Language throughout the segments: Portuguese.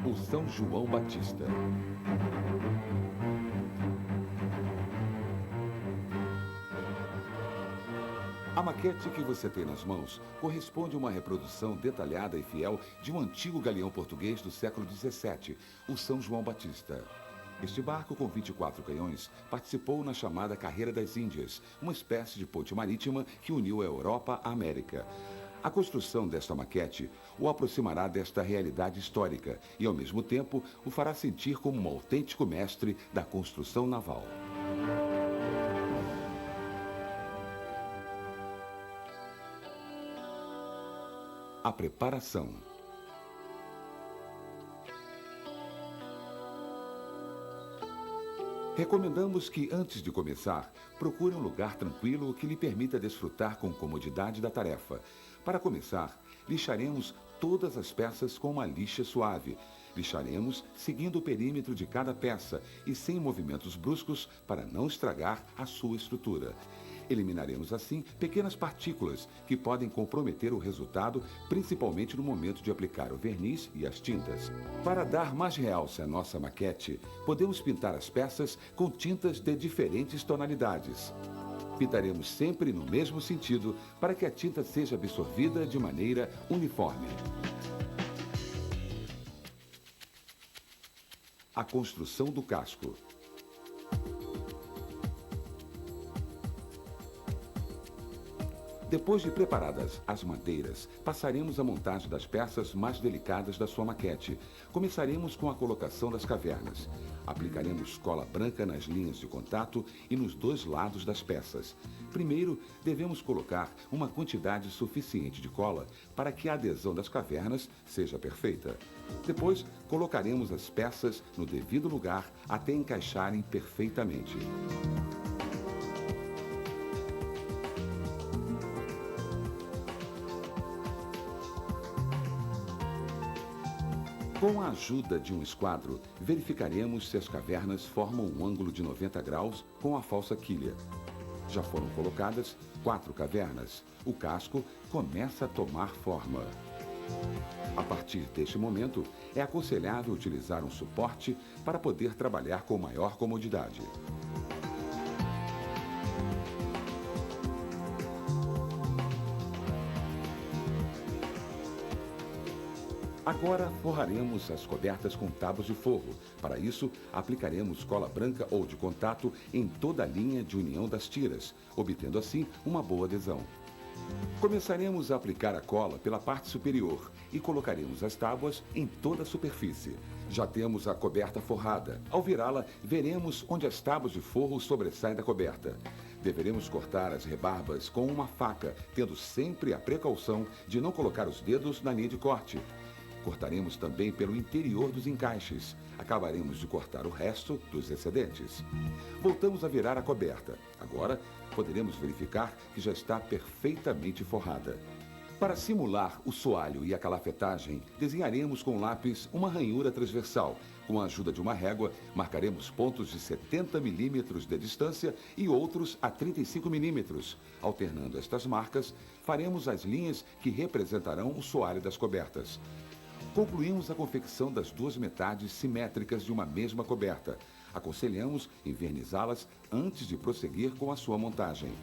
O São João Batista. A maquete que você tem nas mãos corresponde a uma reprodução detalhada e fiel de um antigo galeão português do século XVII, o São João Batista. Este barco com 24 canhões participou na chamada Carreira das Índias, uma espécie de ponte marítima que uniu a Europa à América. A construção desta maquete o aproximará desta realidade histórica e, ao mesmo tempo, o fará sentir como um autêntico mestre da construção naval. A preparação. Recomendamos que, antes de começar, procure um lugar tranquilo que lhe permita desfrutar com comodidade da tarefa. Para começar, lixaremos todas as peças com uma lixa suave. Lixaremos seguindo o perímetro de cada peça e sem movimentos bruscos para não estragar a sua estrutura. Eliminaremos assim pequenas partículas que podem comprometer o resultado, principalmente no momento de aplicar o verniz e as tintas. Para dar mais realce à nossa maquete, podemos pintar as peças com tintas de diferentes tonalidades. Pintaremos sempre no mesmo sentido para que a tinta seja absorvida de maneira uniforme. A construção do casco. Depois de preparadas as madeiras, passaremos à montagem das peças mais delicadas da sua maquete. Começaremos com a colocação das cavernas. Aplicaremos cola branca nas linhas de contato e nos dois lados das peças. Primeiro, devemos colocar uma quantidade suficiente de cola para que a adesão das cavernas seja perfeita. Depois, colocaremos as peças no devido lugar até encaixarem perfeitamente. Com a ajuda de um esquadro, verificaremos se as cavernas formam um ângulo de 90 graus com a falsa quilha. Já foram colocadas 4 cavernas. O casco começa a tomar forma. A partir deste momento, é aconselhável utilizar um suporte para poder trabalhar com maior comodidade. Agora forraremos as cobertas com tábuas de forro. Para isso, aplicaremos cola branca ou de contato em toda a linha de união das tiras, obtendo assim uma boa adesão. Começaremos a aplicar a cola pela parte superior e colocaremos as tábuas em toda a superfície. Já temos a coberta forrada. Ao virá-la, veremos onde as tábuas de forro sobressaem da coberta. Deveremos cortar as rebarbas com uma faca, tendo sempre a precaução de não colocar os dedos na linha de corte. Cortaremos também pelo interior dos encaixes. Acabaremos de cortar o resto dos excedentes. Voltamos a virar a coberta. Agora, poderemos verificar que já está perfeitamente forrada. Para simular o soalho e a calafetagem, desenharemos com lápis uma ranhura transversal. Com a ajuda de uma régua, marcaremos pontos de 70 milímetros de distância e outros a 35 milímetros. Alternando estas marcas, faremos as linhas que representarão o soalho das cobertas. Concluímos a confecção das duas metades simétricas de uma mesma coberta. Aconselhamos invernizá-las antes de prosseguir com a sua montagem.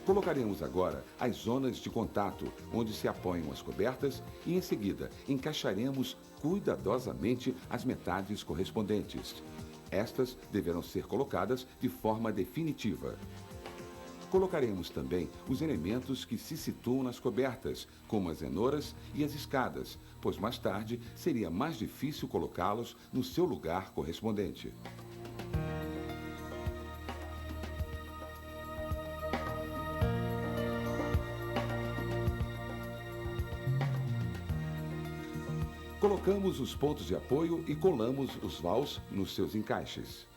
Colocaremos agora as zonas de contato, onde se apoiam as cobertas, e em seguida encaixaremos cuidadosamente as metades correspondentes. Estas deverão ser colocadas de forma definitiva. Colocaremos também os elementos que se situam nas cobertas, como as enoras e as escadas, pois mais tarde seria mais difícil colocá-los no seu lugar correspondente. Colocamos os pontos de apoio e colamos os vaus nos seus encaixes.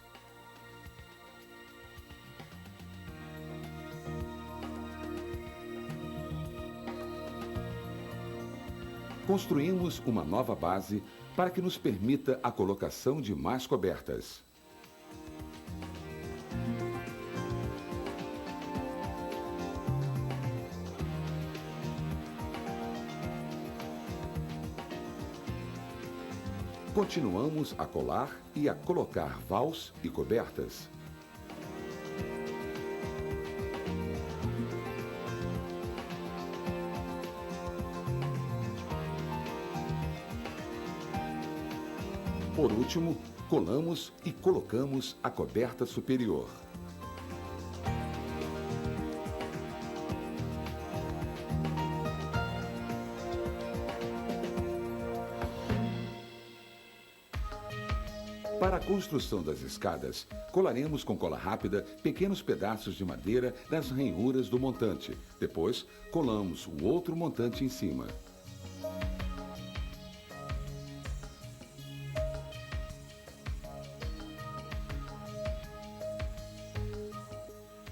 Construímos uma nova base para que nos permita a colocação de mais cobertas. Continuamos a colar e a colocar vals e cobertas. Por último, colamos e colocamos a coberta superior. Para a construção das escadas, colaremos com cola rápida pequenos pedaços de madeira nas ranhuras do montante. Depois, colamos o outro montante em cima.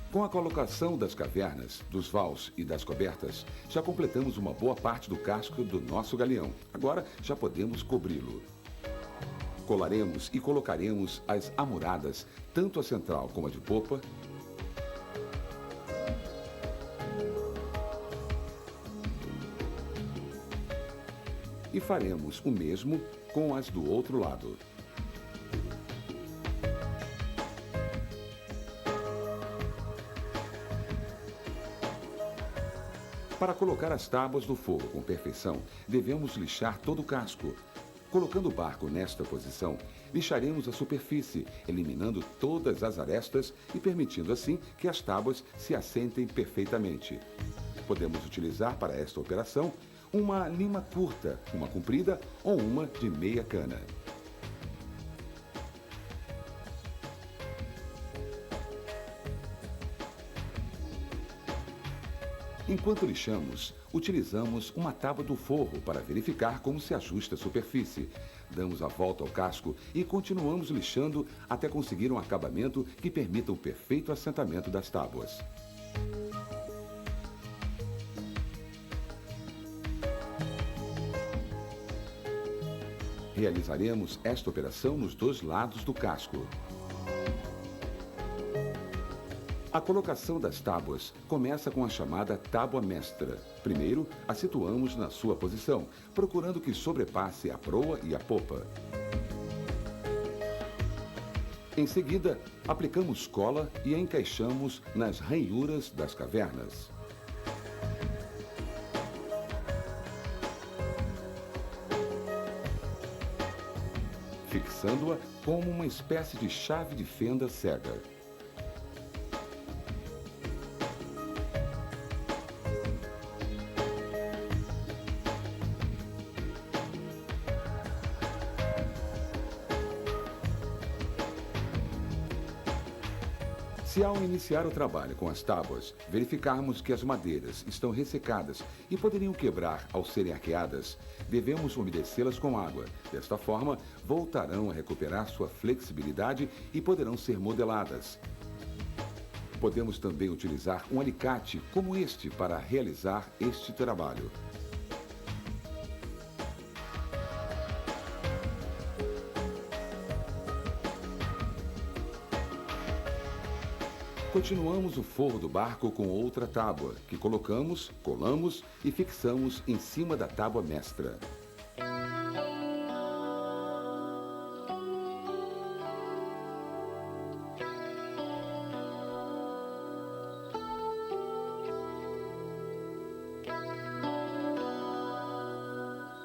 Com a colocação das cavernas, dos vals e das cobertas, já completamos uma boa parte do casco do nosso galeão. Agora já podemos cobri-lo. Colaremos e colocaremos as amoradas, tanto a central como a de popa, e faremos o mesmo com as do outro lado. Para colocar as tábuas do forro com perfeição, devemos lixar todo o casco. Colocando o barco nesta posição, lixaremos a superfície, eliminando todas as arestas e permitindo assim que as tábuas se assentem perfeitamente. Podemos utilizar para esta operação uma lima curta, uma comprida ou uma de meia cana. Enquanto lixamos, utilizamos uma tábua do forro para verificar como se ajusta a superfície. Damos a volta ao casco e continuamos lixando até conseguir um acabamento que permita o perfeito assentamento das tábuas. Realizaremos esta operação nos dois lados do casco. A colocação das tábuas começa com a chamada tábua mestra. Primeiro, a situamos na sua posição, procurando que sobrepasse a proa e a popa. Em seguida, aplicamos cola e a encaixamos nas ranhuras das cavernas. Fixando-a como uma espécie de chave de fenda cega. Se ao iniciar o trabalho com as tábuas, verificarmos que as madeiras estão ressecadas e poderiam quebrar ao serem arqueadas, devemos umedecê-las com água. Desta forma, voltarão a recuperar sua flexibilidade e poderão ser modeladas. Podemos também utilizar um alicate como este para realizar este trabalho. Continuamos o forro do barco com outra tábua, que colocamos, colamos e fixamos em cima da tábua mestra.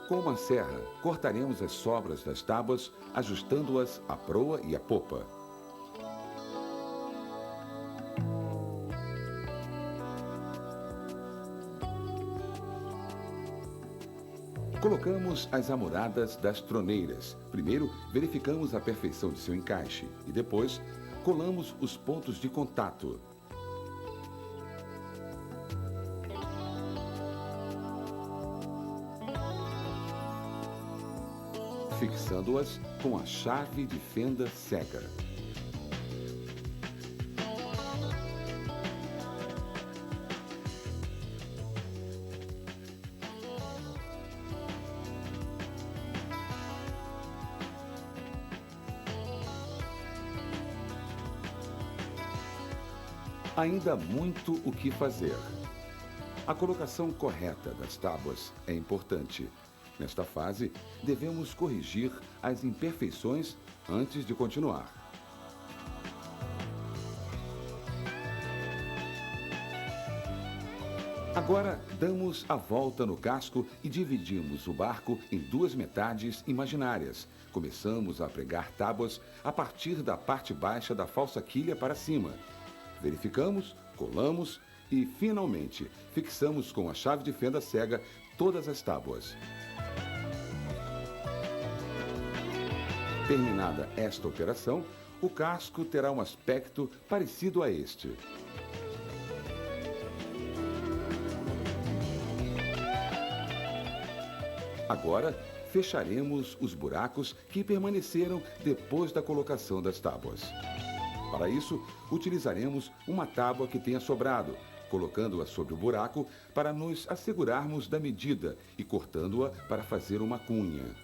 Com uma serra, cortaremos as sobras das tábuas, ajustando-as à proa e à popa. Colocamos as amoradas das troneiras. Primeiro, verificamos a perfeição de seu encaixe e depois, colamos os pontos de contato. Fixando-as com a chave de fenda cega. Ainda há muito o que fazer. A colocação correta das tábuas é importante. Nesta fase, devemos corrigir as imperfeições antes de continuar. Agora, damos a volta no casco e dividimos o barco em duas metades imaginárias. Começamos a pregar tábuas a partir da parte baixa da falsa quilha para cima. Verificamos, colamos e, finalmente, fixamos com a chave de fenda cega todas as tábuas. Terminada esta operação, o casco terá um aspecto parecido a este. Agora, fecharemos os buracos que permaneceram depois da colocação das tábuas. Para isso, utilizaremos uma tábua que tenha sobrado, colocando-a sobre o buraco para nos assegurarmos da medida e cortando-a para fazer uma cunha.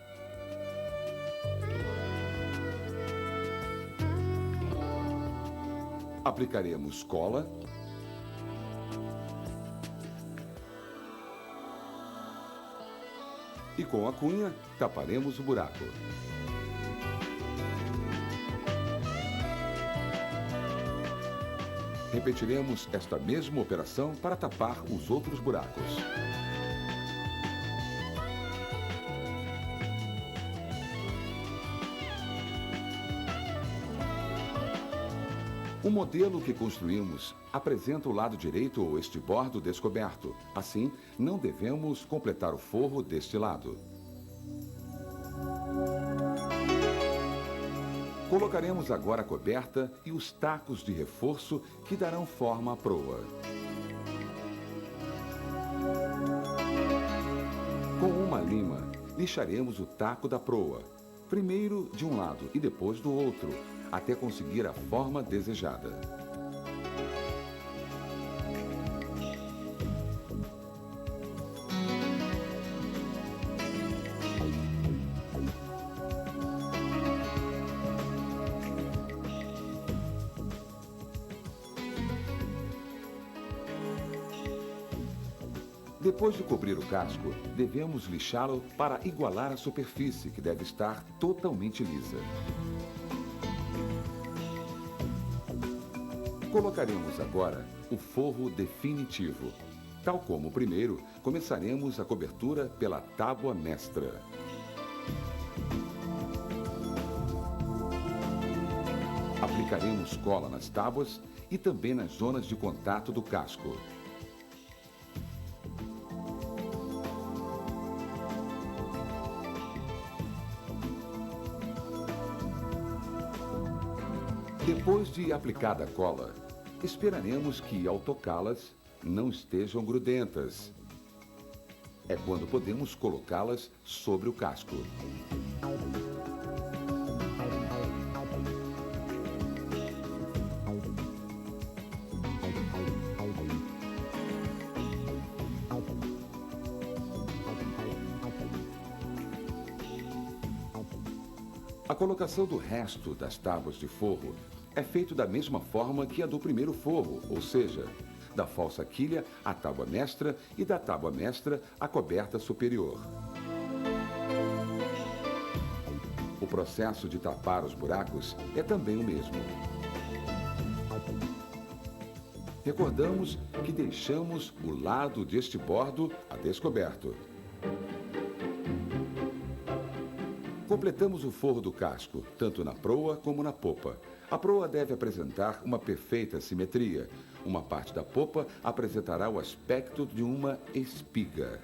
Aplicaremos cola e com a cunha taparemos o buraco. Repetiremos esta mesma operação para tapar os outros buracos. O modelo que construímos apresenta o lado direito ou estribordo descoberto. Assim, não devemos completar o forro deste lado. Colocaremos agora a coberta e os tacos de reforço que darão forma à proa. Com uma lima, lixaremos o taco da proa, primeiro de um lado e depois do outro, até conseguir a forma desejada. Depois de cobrir o casco, devemos lixá-lo para igualar a superfície, que deve estar totalmente lisa. Colocaremos agora o forro definitivo. Tal como o primeiro, começaremos a cobertura pela tábua mestra. Aplicaremos cola nas tábuas e também nas zonas de contato do casco. Depois de aplicada a cola, esperaremos que, ao tocá-las, não estejam grudentas. É quando podemos colocá-las sobre o casco. A colocação do resto das tábuas de forro é feito da mesma forma que a do primeiro forro, ou seja, da falsa quilha à tábua mestra e da tábua mestra à coberta superior. O processo de tapar os buracos é também o mesmo. Recordamos que deixamos o lado deste bordo a descoberto. Completamos o forro do casco, tanto na proa como na popa. A proa deve apresentar uma perfeita simetria. Uma parte da popa apresentará o aspecto de uma espiga.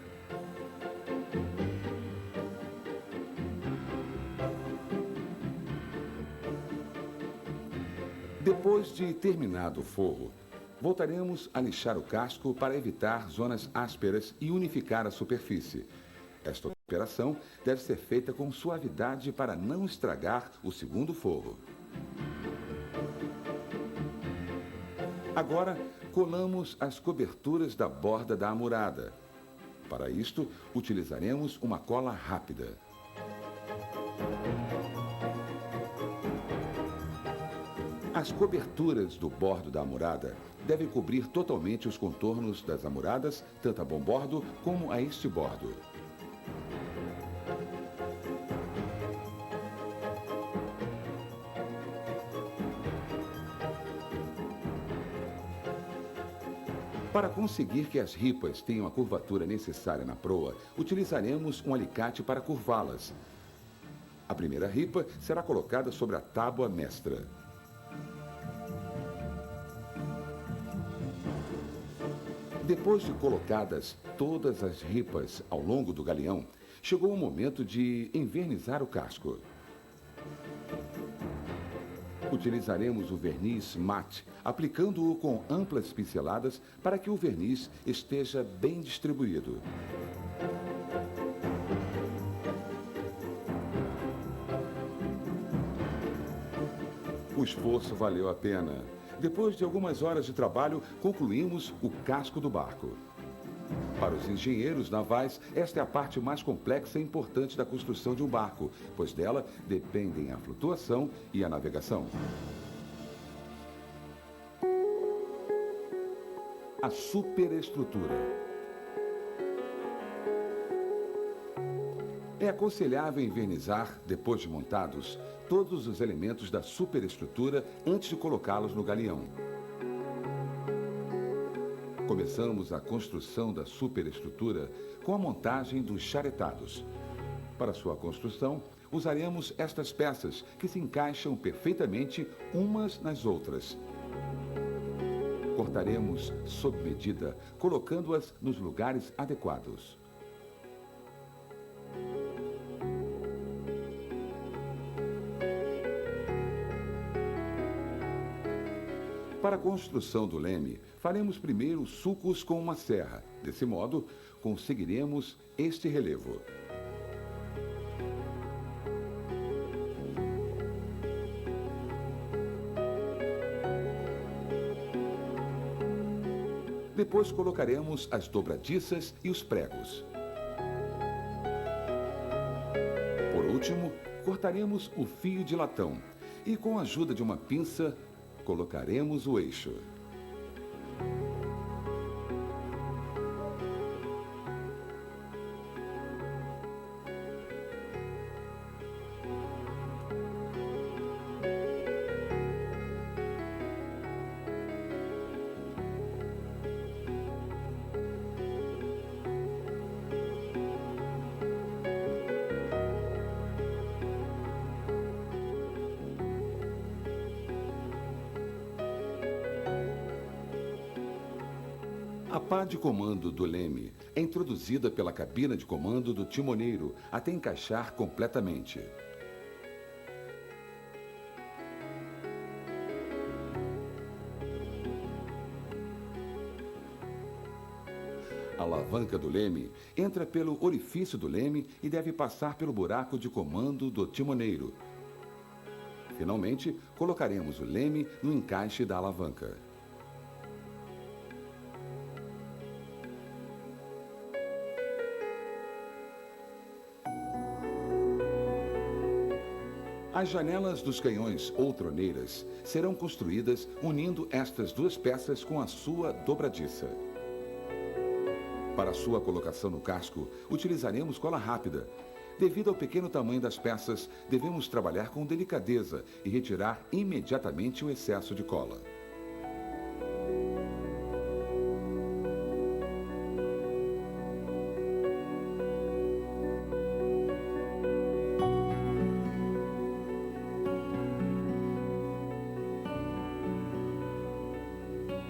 Depois de terminado o forro, voltaremos a lixar o casco para evitar zonas ásperas e unificar a superfície. Esta operação deve ser feita com suavidade para não estragar o segundo forro. Agora, colamos as coberturas da borda da amurada. Para isto, utilizaremos uma cola rápida. As coberturas do bordo da amurada devem cobrir totalmente os contornos das amuradas, tanto a bombordo como a estibordo. Para conseguir que as ripas tenham a curvatura necessária na proa, utilizaremos um alicate para curvá-las. A primeira ripa será colocada sobre a tábua mestra. Depois de colocadas todas as ripas ao longo do galeão, chegou o momento de envernizar o casco. Utilizaremos o verniz mate, aplicando-o com amplas pinceladas para que o verniz esteja bem distribuído. O esforço valeu a pena. Depois de algumas horas de trabalho, concluímos o casco do barco. Para os engenheiros navais, esta é a parte mais complexa e importante da construção de um barco, pois dela dependem a flutuação e a navegação. A superestrutura. É aconselhável envernizar, depois de montados, todos os elementos da superestrutura antes de colocá-los no galeão. Começamos a construção da superestrutura com a montagem dos charetados. Para sua construção, usaremos estas peças que se encaixam perfeitamente umas nas outras. Cortaremos sob medida, colocando-as nos lugares adequados. Para a construção do leme, faremos primeiro sulcos com uma serra. Desse modo, conseguiremos este relevo. Depois colocaremos as dobradiças e os pregos. Por último, cortaremos o fio de latão e, com a ajuda de uma pinça, colocaremos o eixo. A pá de comando do leme é introduzida pela cabina de comando do timoneiro até encaixar completamente. A alavanca do leme entra pelo orifício do leme e deve passar pelo buraco de comando do timoneiro. Finalmente, colocaremos o leme no encaixe da alavanca. As janelas dos canhões ou troneiras serão construídas unindo estas duas peças com a sua dobradiça. Para sua colocação no casco, utilizaremos cola rápida. Devido ao pequeno tamanho das peças, devemos trabalhar com delicadeza e retirar imediatamente o excesso de cola.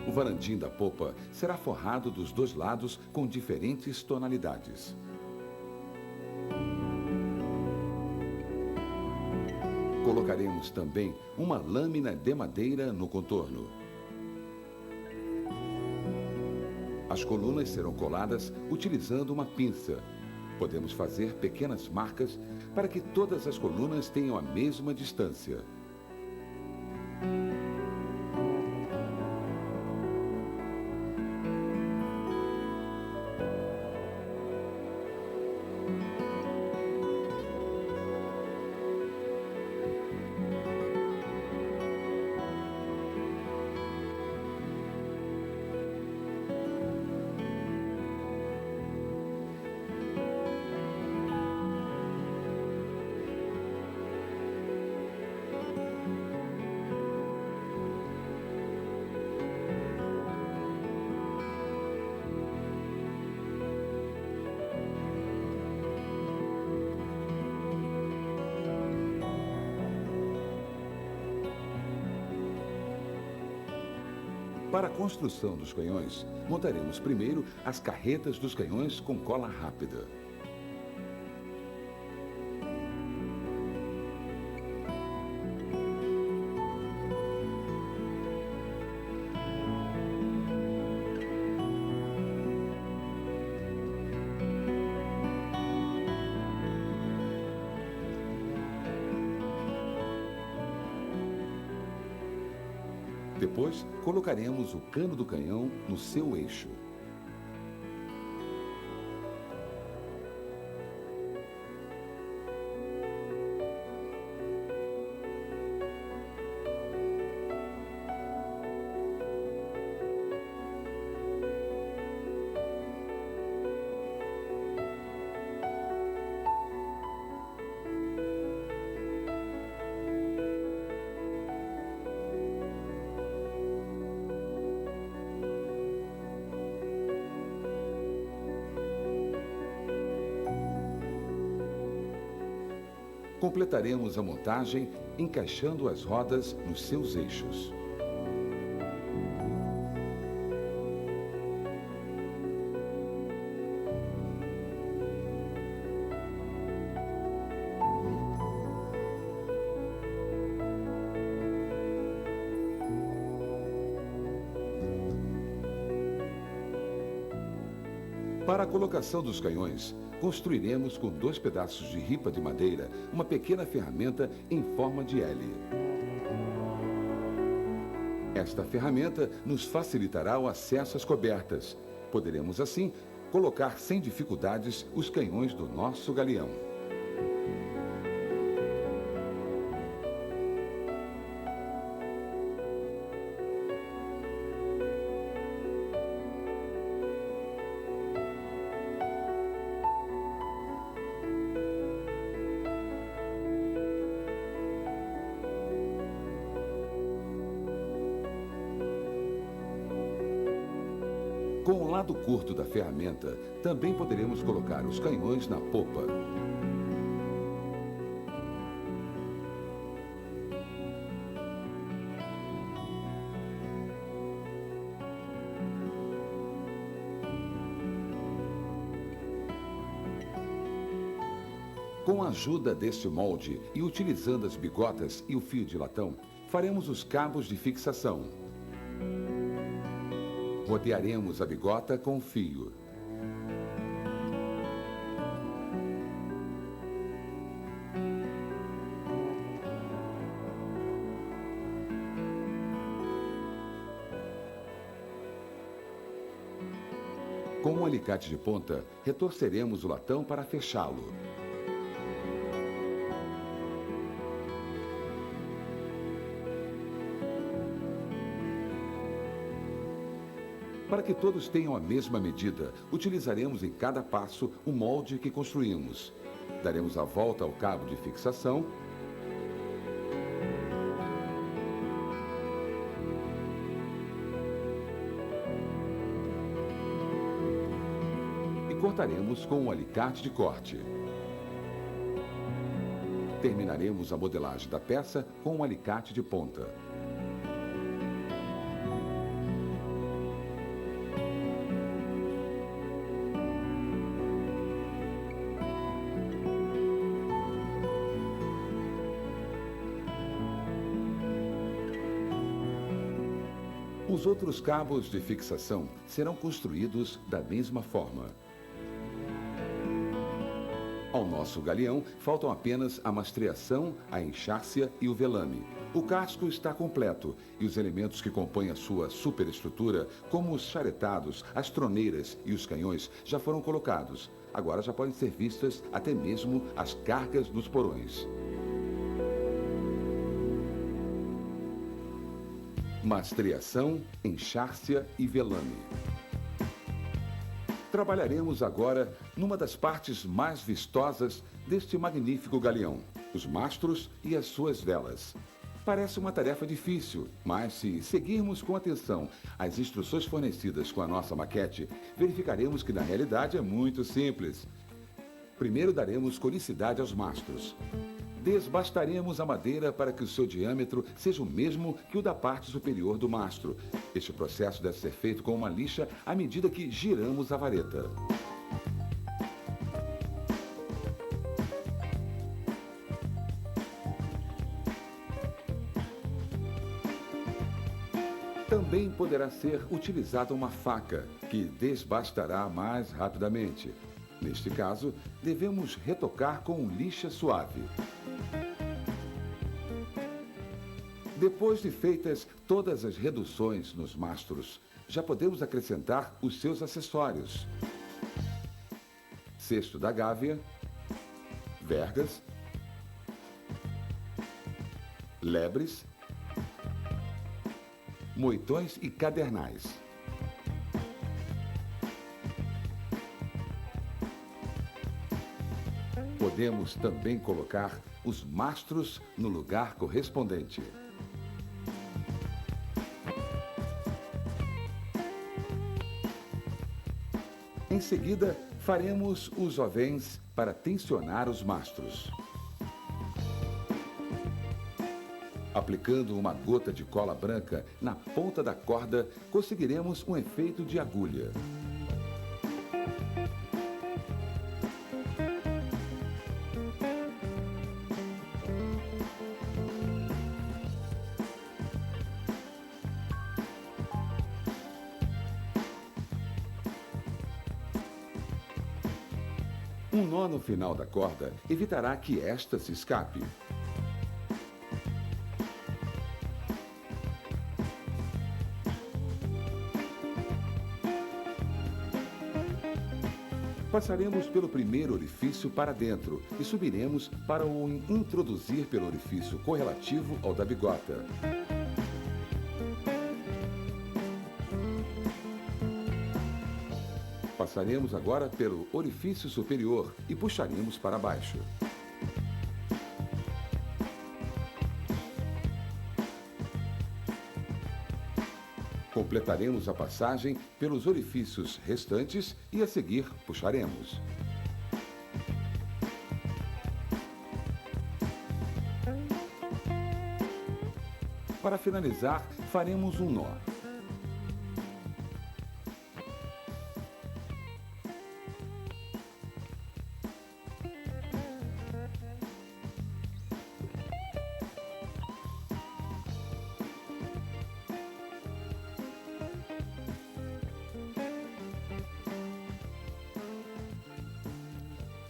O varandim da popa será forrado dos dois lados com diferentes tonalidades. Colocaremos também uma lâmina de madeira no contorno. As colunas serão coladas utilizando uma pinça. Podemos fazer pequenas marcas para que todas as colunas tenham a mesma distância. Para a construção dos canhões, montaremos primeiro as carretas dos canhões com cola rápida. Depois, colocaremos o cano do canhão no seu eixo. Completaremos a montagem encaixando as rodas nos seus eixos. Para a colocação dos canhões, construiremos com 2 pedaços de ripa de madeira uma pequena ferramenta em forma de L. Esta ferramenta nos facilitará o acesso às cobertas. Poderemos, assim, colocar sem dificuldades os canhões do nosso galeão. Com o lado curto da ferramenta, também poderemos colocar os canhões na popa. Com a ajuda deste molde e utilizando as bigotas e o fio de latão, faremos os cabos de fixação. Rodearemos a bigota com fio. Com um alicate de ponta, retorceremos o latão para fechá-lo. Para que todos tenham a mesma medida, utilizaremos em cada passo o molde que construímos. Daremos a volta ao cabo de fixação e cortaremos com um alicate de corte. Terminaremos a modelagem da peça com um alicate de ponta. Os outros cabos de fixação serão construídos da mesma forma. Ao nosso galeão faltam apenas a mastreação, a enxárcia e o velame. O casco está completo e os elementos que compõem a sua superestrutura, como os charetados, as troneiras e os canhões, já foram colocados. Agora já podem ser vistas até mesmo as cargas dos porões. Mastreação, enxárcia e velame. Trabalharemos agora numa das partes mais vistosas deste magnífico galeão, os mastros e as suas velas. Parece uma tarefa difícil, mas se seguirmos com atenção as instruções fornecidas com a nossa maquete, verificaremos que na realidade é muito simples. Primeiro daremos conicidade aos mastros. Desbastaremos a madeira para que o seu diâmetro seja o mesmo que o da parte superior do mastro. Este processo deve ser feito com uma lixa à medida que giramos a vareta. Também poderá ser utilizada uma faca, que desbastará mais rapidamente. Neste caso, devemos retocar com lixa suave. Depois de feitas todas as reduções nos mastros, já podemos acrescentar os seus acessórios: cesto da gávea, vergas, lebres, moitões e cadernais. Podemos também colocar os mastros no lugar correspondente. Em seguida, faremos os ovéns para tensionar os mastros. Aplicando uma gota de cola branca na ponta da corda, conseguiremos um efeito de agulha. Um nó no final da corda evitará que esta se escape. Passaremos pelo primeiro orifício para dentro e subiremos para o introduzir pelo orifício correlativo ao da bigota. Passaremos agora pelo orifício superior e puxaremos para baixo. Completaremos a passagem pelos orifícios restantes e a seguir puxaremos. Para finalizar, faremos um nó.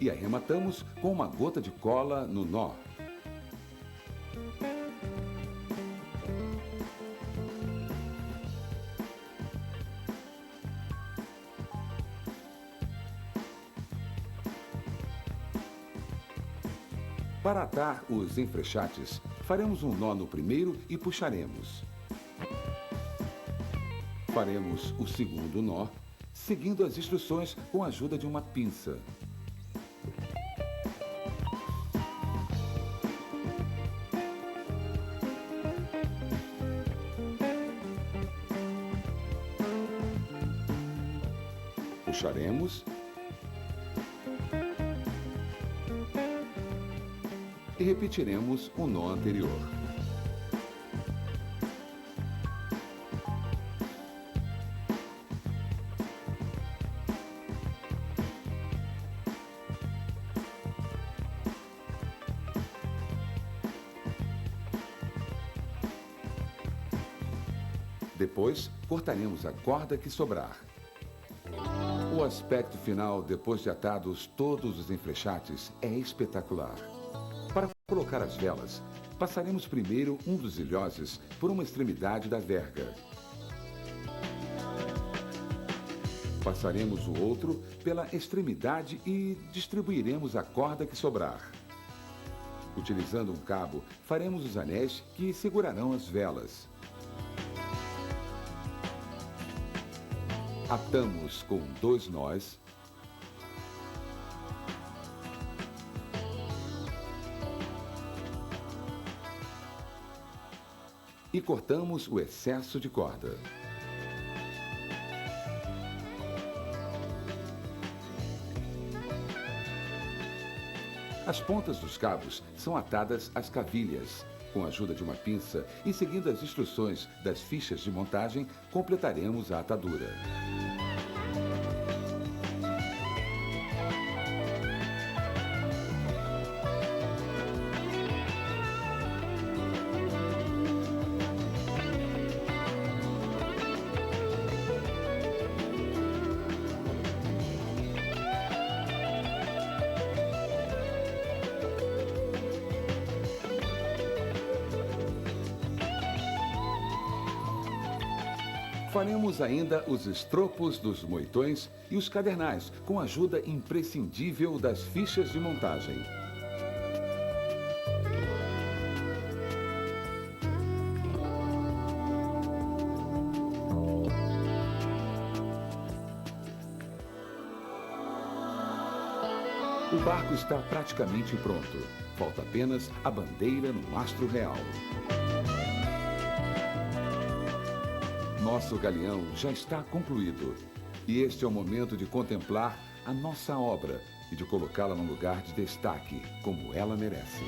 E arrematamos com uma gota de cola no nó. Para atar os enfrechates, faremos um nó no primeiro e puxaremos. Faremos o segundo nó, seguindo as instruções com a ajuda de uma pinça. Puxaremos e repetiremos o nó anterior. Depois, cortaremos a corda que sobrar. O aspecto final, depois de atados todos os enfrechates, é espetacular. Para colocar as velas, passaremos primeiro um dos ilhoses por uma extremidade da verga. Passaremos o outro pela extremidade e distribuiremos a corda que sobrar. Utilizando um cabo, faremos os anéis que segurarão as velas. Atamos com 2 nós. E cortamos o excesso de corda. As pontas dos cabos são atadas às cavilhas. Com a ajuda de uma pinça e seguindo as instruções das fichas de montagem, completaremos a atadura. Faremos ainda os estropos dos moitões e os cadernais, com a ajuda imprescindível das fichas de montagem. O barco está praticamente pronto. Falta apenas a bandeira no mastro real. Nosso galeão já está concluído. E este é o momento de contemplar a nossa obra e de colocá-la num lugar de destaque, como ela merece.